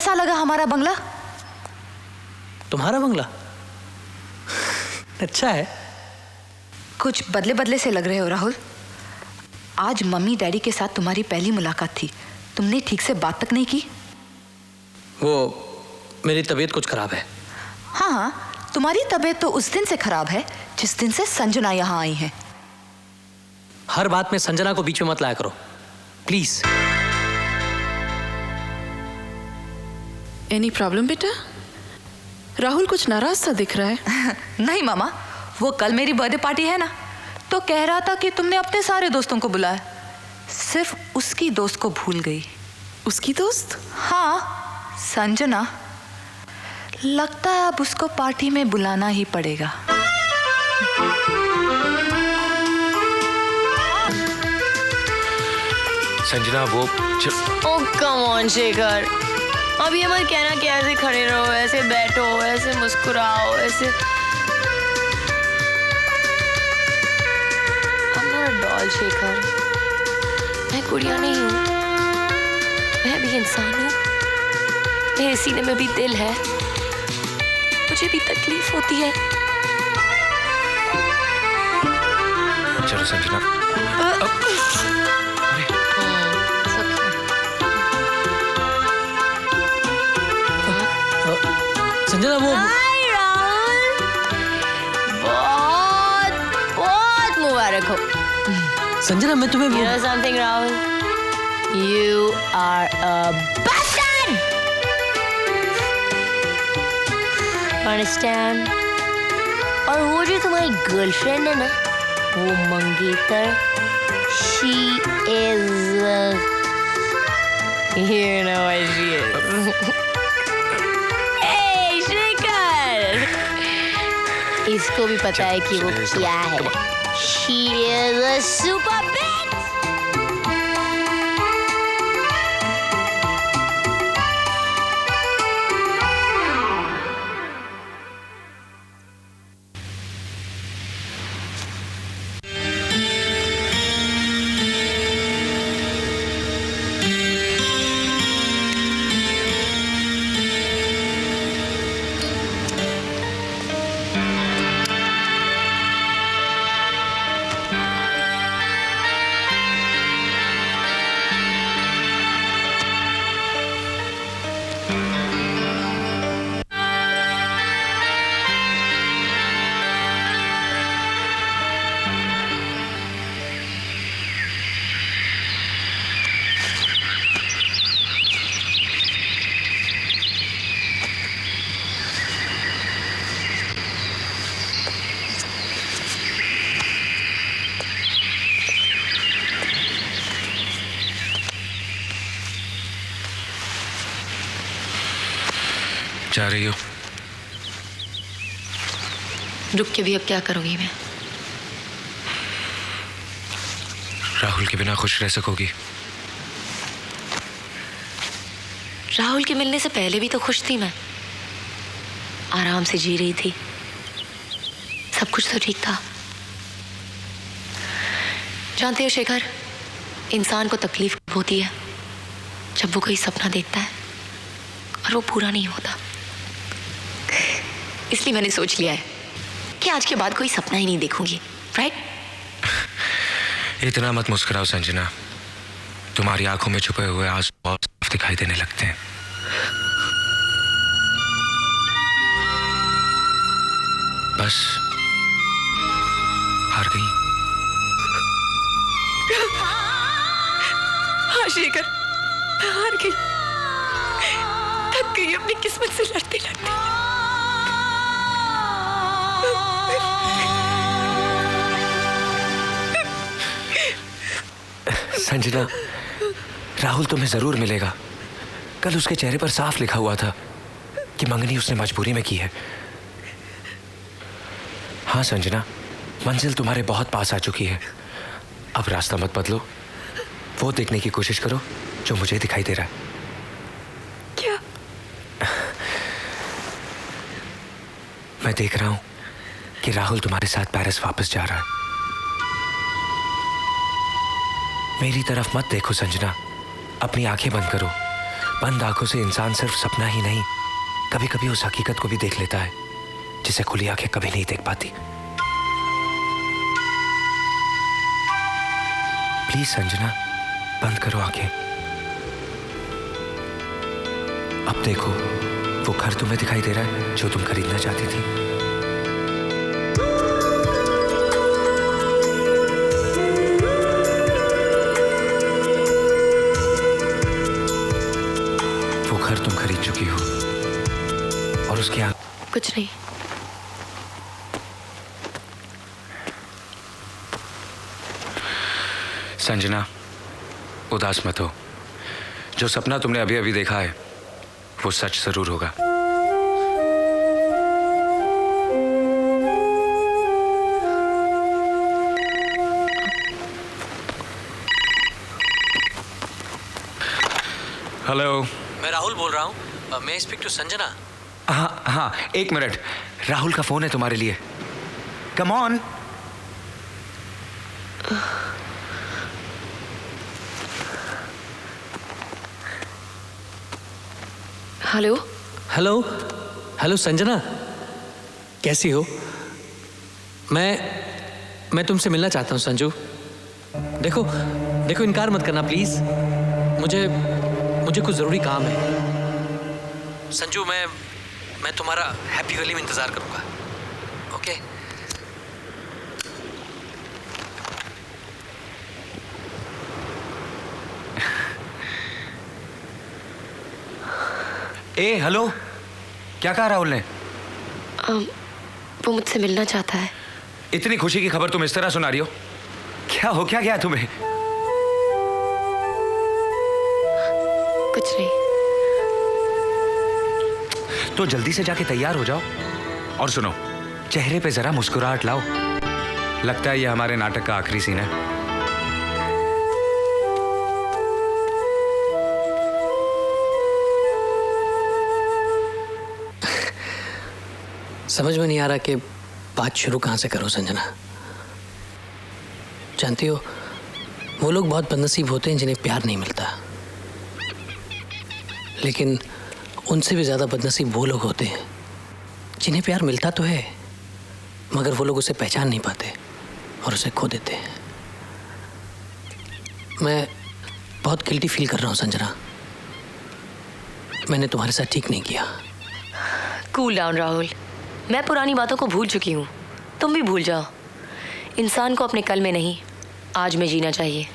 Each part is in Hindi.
कैसा लगा हमारा बंगला? तुम्हारा बंगला अच्छा है। कुछ बदले बदले से लग रहे हो राहुल। आज मम्मी डैडी के साथ तुम्हारी पहली मुलाकात थी, तुमने ठीक से बात तक नहीं की। वो मेरी तबीयत कुछ खराब है। हाँ हाँ, तुम्हारी तबीयत तो उस दिन से खराब है जिस दिन से संजना यहाँ आई है। हर बात में संजना को बीच में मत लाया करो प्लीज। एनी प्रॉब्लम बेटा? राहुल कुछ नाराज सा दिख रहा है। नहीं मामा, वो कल मेरी बर्थडे पार्टी है ना, तो कह रहा था कि तुमने अपने सारे दोस्तों को बुलाया, सिर्फ उसकी दोस्त को भूल गई। उसकी दोस्त? हाँ, संजना। लगता है अब उसको पार्टी में बुलाना ही पड़ेगा। संजना वो ओह कम ऑन शेखर, अब ये मत कहना कि ऐसे खड़े रहो, ऐसे बैठो, ऐसे मुस्कुराओ, ऐसे। I'm not a doll Shekhar, मैं गुड़िया नहीं हूँ, मैं भी इंसान हूँ, मेरे सीने में भी दिल है, मुझे भी तकलीफ होती है। चलो संजना। संजना वो हाय राहुल, बहुत बहुत मुबारक हो। संजना मैं तुम्हें You know something Rahul, you are a bastard. Understand? और वो जो तुम्हारी गर्लफ्रेंड है ना, वो मंगेतर, she is you know what she is. Hey Shekhar, इसको भी पता है कि वो क्या है। She is a super bitch. जा रही हो? रुक के भी अब क्या करूंगी मैं? राहुल के बिना खुश रह सकोगी? राहुल के मिलने से पहले भी तो खुश थी मैं, आराम से जी रही थी, सब कुछ तो ठीक था। जानते हो शेखर, इंसान को तकलीफ होती है जब वो कोई सपना देखता है और वो पूरा नहीं होता। इसलिए मैंने सोच लिया है कि आज के बाद कोई सपना ही नहीं देखूंगी, राइट? इतना मत मुस्कुराओ संजना, तुम्हारी आंखों में छुपे हुए आंसू बहुत साफ दिखाई देने लगते हैं। बस हार गई? हाँ शेखर, मैं हार गई, थक गई अपनी किस्मत से लड़ते लड़ते। संजना, राहुल तुम्हें जरूर मिलेगा। कल उसके चेहरे पर साफ लिखा हुआ था कि मंगनी उसने मजबूरी में की है। हाँ संजना, मंजिल तुम्हारे बहुत पास आ चुकी है। अब रास्ता मत बदलो, वो देखने की कोशिश करो जो मुझे दिखाई दे रहा है। क्या? मैं देख रहा हूं कि राहुल तुम्हारे साथ पेरिस वापस जा रहा है। मेरी तरफ मत देखो संजना, अपनी आंखें बंद करो। बंद आंखों से इंसान सिर्फ सपना ही नहीं, कभी कभी उस हकीकत को भी देख लेता है जिसे खुली आंखें कभी नहीं देख पाती। प्लीज संजना, बंद करो आंखें। अब देखो, वो घर तुम्हें दिखाई दे रहा है जो तुम खरीदना चाहती थी। वो घर तुम खरीद चुकी हो और उसके आगे कुछ नहीं। संजना, उदास मत हो। जो सपना तुमने अभी अभी देखा है वो सच जरूर होगा। हेलो, मैं राहुल बोल रहा हूँ। मैं स्पीक टू संजना। हाँ हाँ, एक मिनट। राहुल का फोन है तुम्हारे लिए। Come on. Hello. Hello hello Sanjana, कैसी हो? मैं तुमसे मिलना चाहता हूँ संजू। देखो देखो, इनकार मत करना प्लीज। मुझे कुछ जरूरी काम है। संजू, मैं तुम्हारा हैप्पी वैली में इंतजार करूंगा। ओके? हेलो, क्या कहा राहुल ने? वो मुझसे मिलना चाहता है। इतनी खुशी की खबर तुम इस तरह सुना रही हो? क्या हो क्या गया तुम्हें? कुछ नहीं। तो जल्दी से जाके तैयार हो जाओ और सुनो, चेहरे पे जरा मुस्कुराहट लाओ। लगता है ये हमारे नाटक का आखिरी सीन है। समझ में नहीं आ रहा कि बात शुरू कहाँ से करूं संजना। जानती हो, वो लोग बहुत बदनसीब होते हैं जिन्हें प्यार नहीं मिलता, लेकिन उनसे भी ज़्यादा बदनसीब वो लोग होते हैं जिन्हें प्यार मिलता तो है मगर वो लोग उसे पहचान नहीं पाते और उसे खो देते हैं। मैं बहुत गिल्टी फील कर रहा हूँ संजना। मैंने तुम्हारे साथ ठीक नहीं किया। Cool down Rahul. मैं पुरानी बातों को भूल चुकी हूँ, तुम भी भूल जाओ। इंसान को अपने कल में नहीं, आज में जीना चाहिए।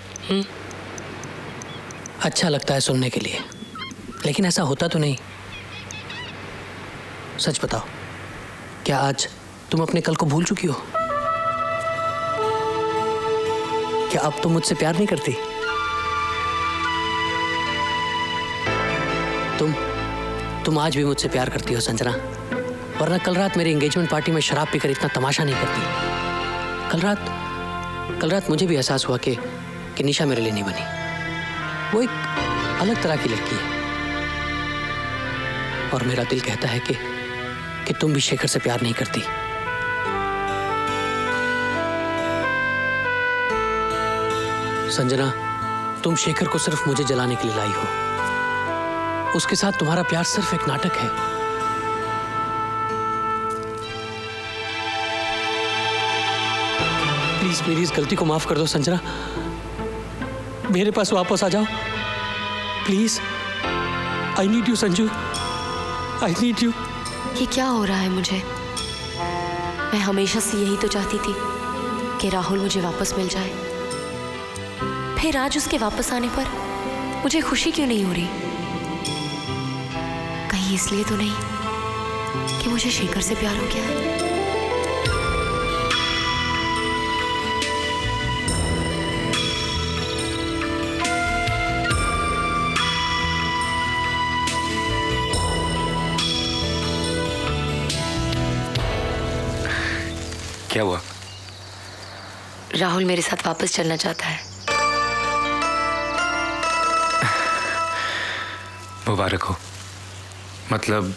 अच्छा लगता है सुनने के लिए, लेकिन ऐसा होता तो नहीं। सच बताओ, क्या आज तुम अपने कल को भूल चुकी हो? क्या अब तुम मुझसे प्यार नहीं करती? तुम आज भी मुझसे प्यार करती हो संजना, वरना कल रात मेरी एंगेजमेंट पार्टी में शराब पीकर इतना तमाशा नहीं करती। कल रात मुझे भी एहसास हुआ कि निशा मेरे लिए नहीं बनी। वो एक अलग तरह की लड़की है और मेरा दिल कहता है कि तुम भी शेखर से प्यार नहीं करती। संजना, तुम शेखर को सिर्फ मुझे जलाने के लिए लाई हो। उसके साथ तुम्हारा प्यार सिर्फ एक नाटक है। प्लीज मेरी इस गलती को माफ कर दो संजना। मेरे पास वापस आ जाओ please. I need you Sanju, I need you. ये क्या हो रहा है मुझे? मैं हमेशा से यही तो चाहती थी कि राहुल मुझे वापस मिल जाए। फिर आज उसके वापस आने पर मुझे खुशी क्यों नहीं हो रही? कहीं इसलिए तो नहीं कि मुझे शेखर से प्यार हो गया है? क्या हुआ? राहुल मेरे साथ वापस चलना चाहता है। मुबारक हो। मतलब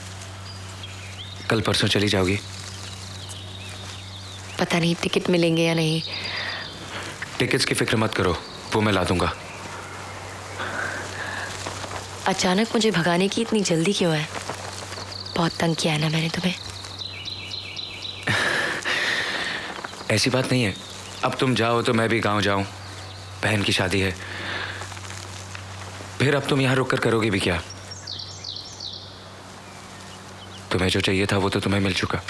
कल परसों चली जाओगी? पता नहीं टिकट मिलेंगे या नहीं। टिकट्स की फिक्र मत करो, वो मैं ला दूंगा। अचानक मुझे भगाने की इतनी जल्दी क्यों है? बहुत तंग किया है ना मैंने तुम्हें? ऐसी बात नहीं है। अब तुम जाओ तो मैं भी गांव जाऊं। बहन की शादी है। फिर अब तुम यहां रुक कर करोगे भी क्या? तुम्हें जो चाहिए था वो तो तुम्हें मिल चुका।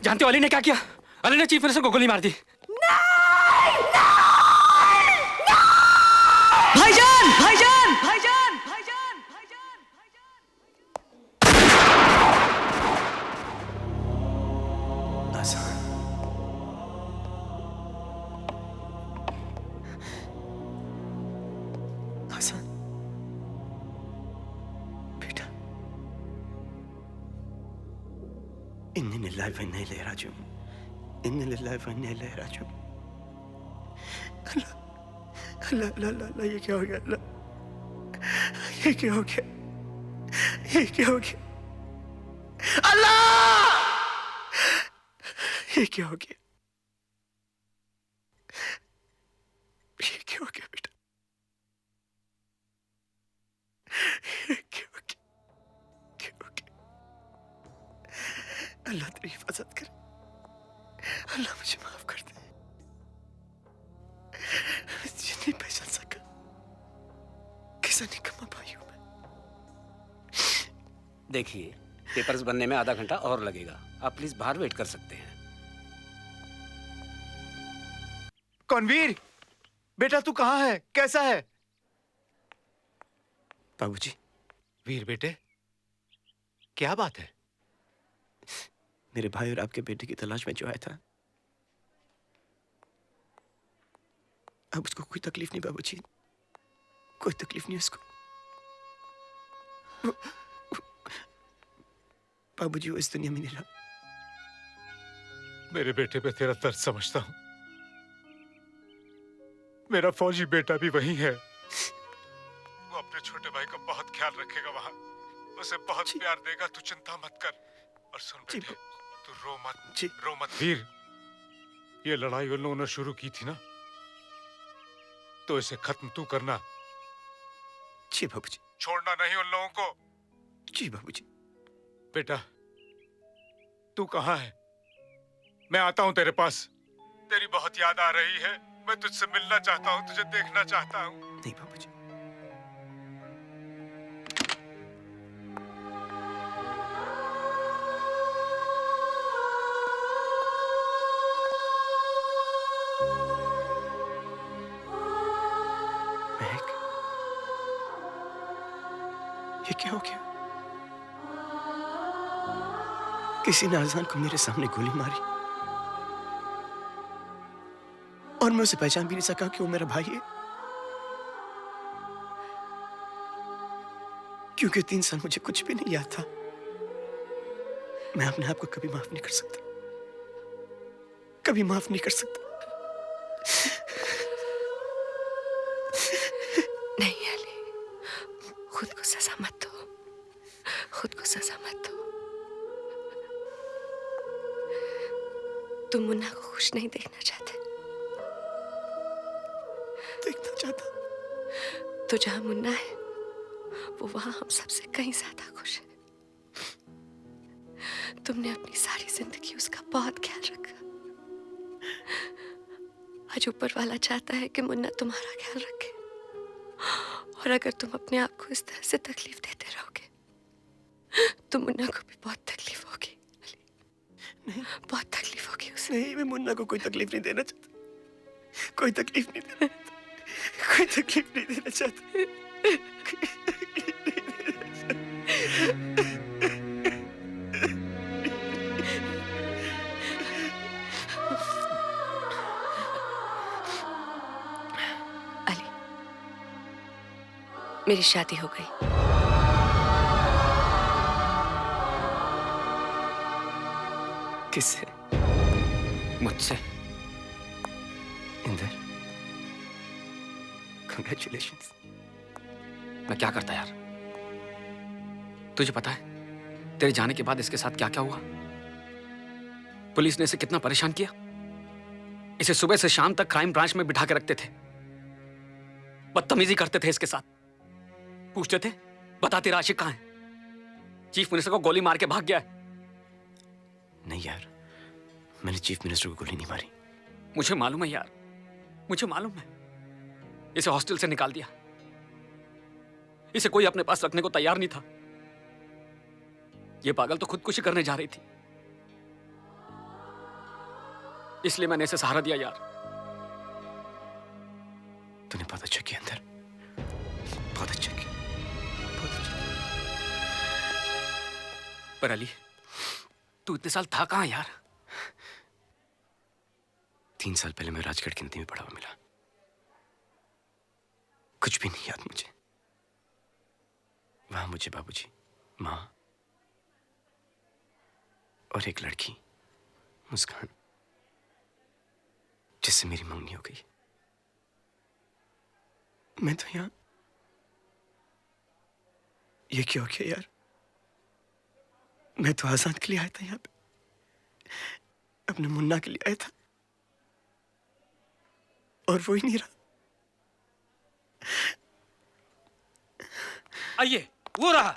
जानते हो अली ने क्या किया? अली ने चीफ मिनिस्टर को गोली मार दी। भाईजान भाईजान भाईजान भाईजान भाईजान हसन, बेटा, इन्नी लिल्लाहि व इन्ना इलैहि राजिऊन, इन्नी लिल्लाहि व इन्ना इलैहि राजिऊन। अल्लाह अल्लाह अल्लाह अल्लाह, ये क्या हो गया? अल्लाह, ये क्या हो गया? ये क्या हो गया? अल्लाह, ये क्या हो गया? ये क्या हो गया बेटा? ये क्या हो गया? क्या हो गया? अल्लाह तेरी हिफाजत करे। अल्लाह मुझे माफ कर दे। नहीं पहचान सका, किसा निकम्मा भाई हूं मैं। देखिए, पेपर्स बनने में आधा घंटा और लगेगा। आप प्लीज बाहर वेट कर सकते हैं। कौनवीर, बेटा तू कहाँ है? कैसा है? बाबूजी। वीर बेटे, क्या बात है? मेरे भाई और आपके बेटे की तलाश में जो आया था, अब उसको कोई तकलीफ नहीं बाबूजी, कोई तकलीफ नहीं उसको। बाबूजी वो इस दुनिया में नहीं रहा। मेरे बेटे पे तेरा दर्द समझता हूं। मेरा फौजी बेटा भी वही है। वो रखेगा वहाँ, उसे बहुत प्यार देगा, तू चिंता मत कर। और सुन बेटे, तू रो मत, रो मत। वीर, ये लड़ाई उन लोगों ने शुरू की थी ना, तो इसे खत्म तू करना। जी बाबूजी। छोड़ना नहीं उन लोगों को। जी बाबूजी। बेटा, तू कहाँ है? मैं आता हूँ तेरे पास। तेरी बहुत याद आ रही है, मैं तुझसे मिलना चाहता हूँ, तुझे देखना चाहता हूँ। नहीं बाबूजी। महक, ये क्या हो गया? किसी ने आजान को मेरे सामने गोली मारी और मैं उसे पहचान भी नहीं सका कि वो मेरा भाई है, क्योंकि 3 साल मुझे कुछ भी नहीं याद था। मैं अपने आप को कभी माफ नहीं कर सकता, कभी माफ नहीं कर सकता। नहीं अली, खुद को सजा मत दो, खुद को सजा मत दो। तुम मुन्ना को खुश नहीं देखना चाहते। देखना चाहता तो जहां मुन्ना है, वो वहां हम सबसे कहीं ज्यादा खुश है। तुमने अपनी सारी जिंदगी उसका बहुत ख्याल रखा। आज ऊपर वाला चाहता है कि मुन्ना तुम्हारा ख्याल रखे, और अगर तुम अपने आप को इस तरह से तकलीफ देते रहोगे तो मुन्ना को भी बहुत तकलीफ होगी। नहीं, बहुत तकलीफ होगी उसे। नहीं, मैं मुन्ना को कोई तकलीफ नहीं देना चाहता, कोई तकलीफ नहीं देना चाहता, कोई तकलीफ नहीं देना चाहता। अली, मेरी शादी हो गई। किससे? मुझसे। इंदर, कंग्रेचुलेशंस। मैं क्या करता यार? तुझे पता है तेरे जाने के बाद इसके साथ क्या क्या हुआ? पुलिस ने इसे कितना परेशान किया। इसे सुबह से शाम तक क्राइम ब्रांच में बिठा के रखते थे, बदतमीजी करते थे इसके साथ। पूछते थे बता तेरा आशिक कहां है? चीफ मिनिस्टर को गोली मार के भाग गया है। नहीं यार, मैंने चीफ मिनिस्टर को गोली नहीं मारी। मुझे मालूम है यार, मुझे मालूम है। इसे हॉस्टल से निकाल दिया। इसे कोई अपने पास रखने को तैयार नहीं था। ये पागल तो खुदकुशी करने जा रही थी, इसलिए मैंने इसे सहारा दिया यार। तूने बहुत अच्छा किया अंदर, बहुत अच्छा किया, बहुत अच्छा किया। पर अली, तू इतने साल था कहां यार? 3 साल पहले मैं राजगढ़ की नदी में पड़ा हुआ मिला। कुछ भी नहीं याद मुझे। वहां मुझे बाबूजी, माँ और एक लड़की मुस्कान, जिससे मेरी मंगनी हो गई। मैं तो यहाँ, ये क्या हो गया यार? मैं तो आजाद के लिए आया था यहाँ पे, अपने मुन्ना के लिए आया था, और वो ही नहीं रहा। आइए, वो रहा।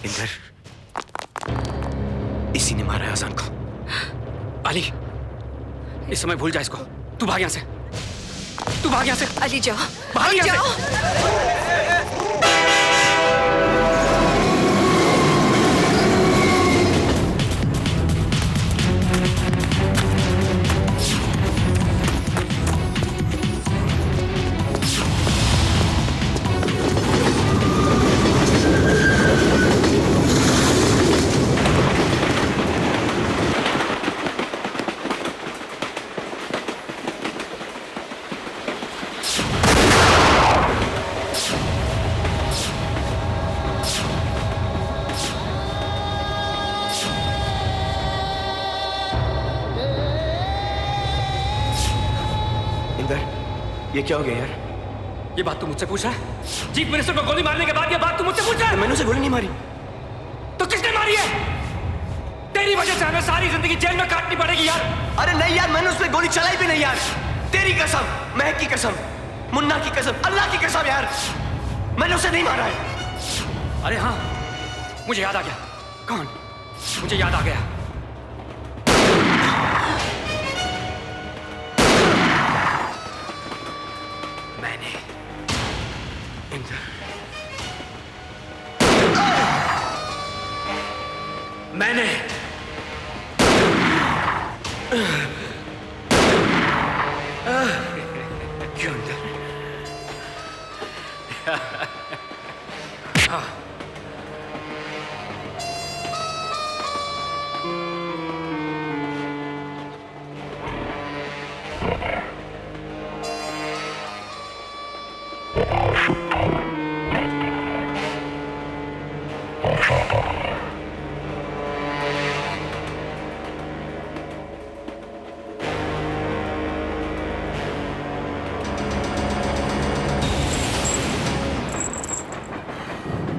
इंदर, इसी ने मारा है आजान को। अली, इस समय भूल जा इसको। तू भाग यहां से, तू भाग यहां से। अली जाओ, भाग अली यहां जाओ। से। ये क्या हो गया यार? ये बात तू मुझसे पूछ रहा है? चीफ मिनिस्टर को गोली मारने के बाद ये बात तू मुझसे पूछ रहा है? मैंने उसे गोली नहीं मारी। तो किसने मारी है? तेरी वजह से हमें सारी जिंदगी जेल में काटनी पड़ेगी यार। अरे नहीं यार, मैंने उस पर गोली चलाई भी नहीं यार। तेरी कसम, महक की कसम, मुन्ना की कसम, अल्लाह की कसम यार, मैंने उसे नहीं मारा है। अरे हाँ, मुझे याद आ गया। कौन? मुझे याद आ गया। मैंने क्यों अंदर?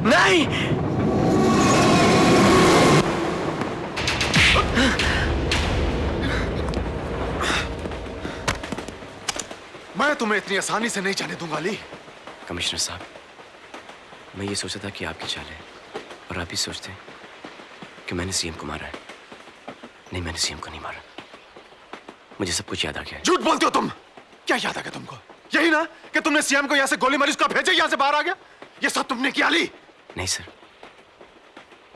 नहीं, मैं तुम्हें इतनी आसानी से नहीं जाने दूंगा अली। कमिश्नर साहब, मैं ये सोचा था कि आपकी चाल है और आप ही सोचते हैं कि मैंने सीएम को मारा है। नहीं, मैंने सीएम को नहीं मारा। मुझे सब कुछ याद आ गया है। झूठ बोलते हो तुम। क्या याद आ गया तुमको? यही ना कि तुमने सीएम को यहाँ से गोली मारी, उसका भेजे यहाँ से बाहर आ गया। ये सब तुमने किया अली? नहीं सर,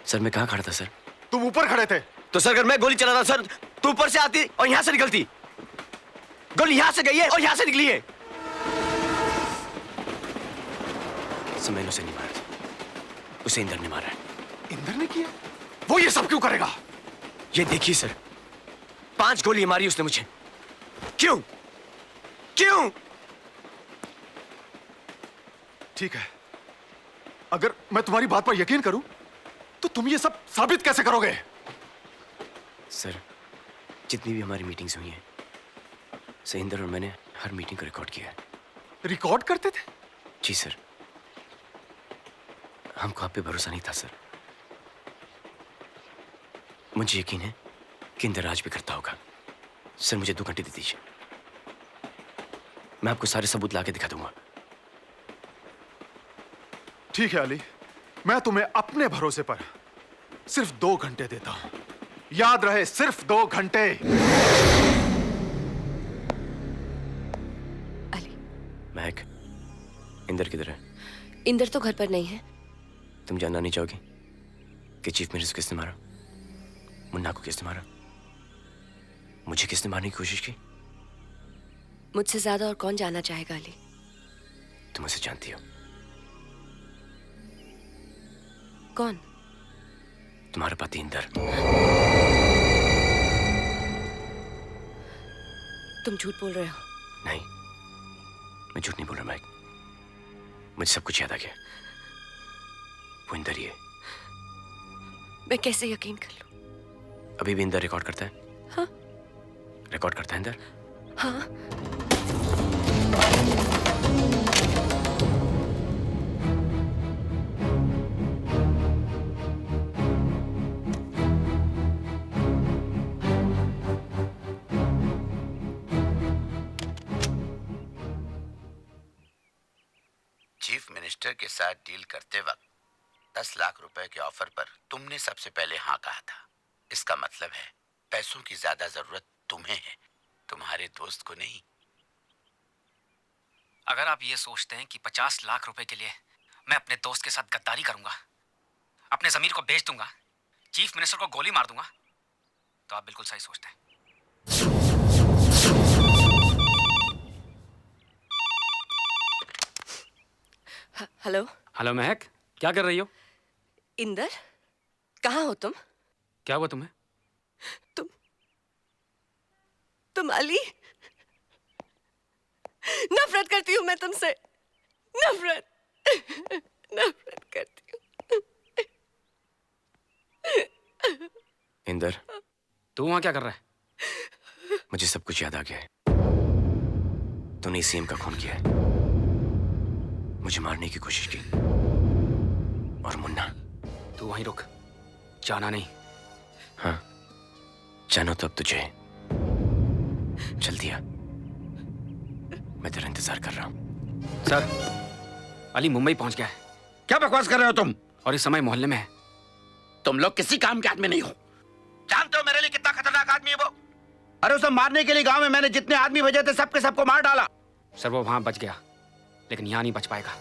सर मैं कहाँ खड़ा था सर? तुम ऊपर खड़े थे। तो सर अगर मैं गोली चला रहा सर, तो ऊपर से आती और यहाँ से निकलती। गोली यहाँ से गई है और यहाँ से निकली है। सर मैंने उसे नहीं मारा, उसे इंदर ने मारा है। इंदर ने किया? वो ये सब क्यों करेगा? ये देखिए सर, 5 गोली मारी उसने मुझे। क्यों? क्यों? ठीक है, अगर मैं तुम्हारी बात पर यकीन करूं तो तुम ये सब साबित कैसे करोगे? सर जितनी भी हमारी मीटिंग्स हुई हैं, सहिंदर और मैंने हर मीटिंग को रिकॉर्ड किया है। रिकॉर्ड करते थे? जी सर, हमको आप पे भरोसा नहीं था सर। मुझे यकीन है कि इंदर आज भी करता होगा। सर मुझे 2 घंटे दे दीजिए, मैं आपको सारे सबूत लाके दिखा दूंगा। ठीक है अली, मैं तुम्हें अपने भरोसे पर सिर्फ 2 घंटे देता हूं। याद रहे, सिर्फ 2 घंटे। अली, महक, इंदर किधर है? इंदर तो घर पर नहीं है। तुम जानना नहीं चाहोगी कि चीफ मिनिस्टर किसने मारा? मुन्ना को किसने मारा? मुझे किसने मारने की कोशिश की? मुझसे ज्यादा और कौन जानना चाहेगा अली? तुम उसे जानती हो। कौन? तुम्हारा पति इंदर। तुम झूठ बोल रहे हो। नहीं, मैं झूठ नहीं बोल रहा महक, मुझे सब कुछ याद आ गया। वो इंदर ही है। मैं कैसे यकीन कर लूं? अभी भी इंदर रिकॉर्ड करता है? हाँ। रिकॉर्ड करता है इंदर? हाँ। चीफ मिनिस्टर के साथ डील करते वक्त 10 लाख रुपए के ऑफर पर तुमने सबसे पहले हाँ कहा था। इसका मतलब है पैसों की ज्यादा जरूरत तुम्हें है, तुम्हारे दोस्त को नहीं। अगर आप ये सोचते हैं कि 50 लाख रुपए के लिए मैं अपने दोस्त के साथ गद्दारी करूंगा, अपने जमीर को बेच दूंगा, चीफ मिनिस्टर को गोली मार दूंगा, तो आप बिल्कुल सही सोचते हैं। हेलो। हेलो महक, क्या कर रही हो? इंदर, कहाँ हो तुम? क्या हुआ तुम्हें? तुम अली? नफरत करती हूँ मैं तुमसे, नफरत करती हूँ। इंदर, तू वहां क्या कर रहा है? मुझे सब कुछ याद आ गया है। तूने सीएम का खून किया है। मुझे मारने की कोशिश की। और मुन्ना, तू वहीं रुक, जाना नहीं। हाँ, जानो तो अब तुझे। चल दिया, मैं तेरा इंतजार कर रहा हूं। सर, अली मुंबई पहुंच गया है क्या बकवास कर रहे हो तुम? और इस समय मोहल्ले में है। तुम लोग किसी काम के आदमी नहीं हो। जानते हो मेरे लिए कितना खतरनाक आदमी है वो? अरे उसे मारने के लिए गांव में मैंने जितने आदमी भेजे थे सबके सबको मार डाला। सर वो वहां बच गया, लेकिन यहाँ नहीं बच पाएगा।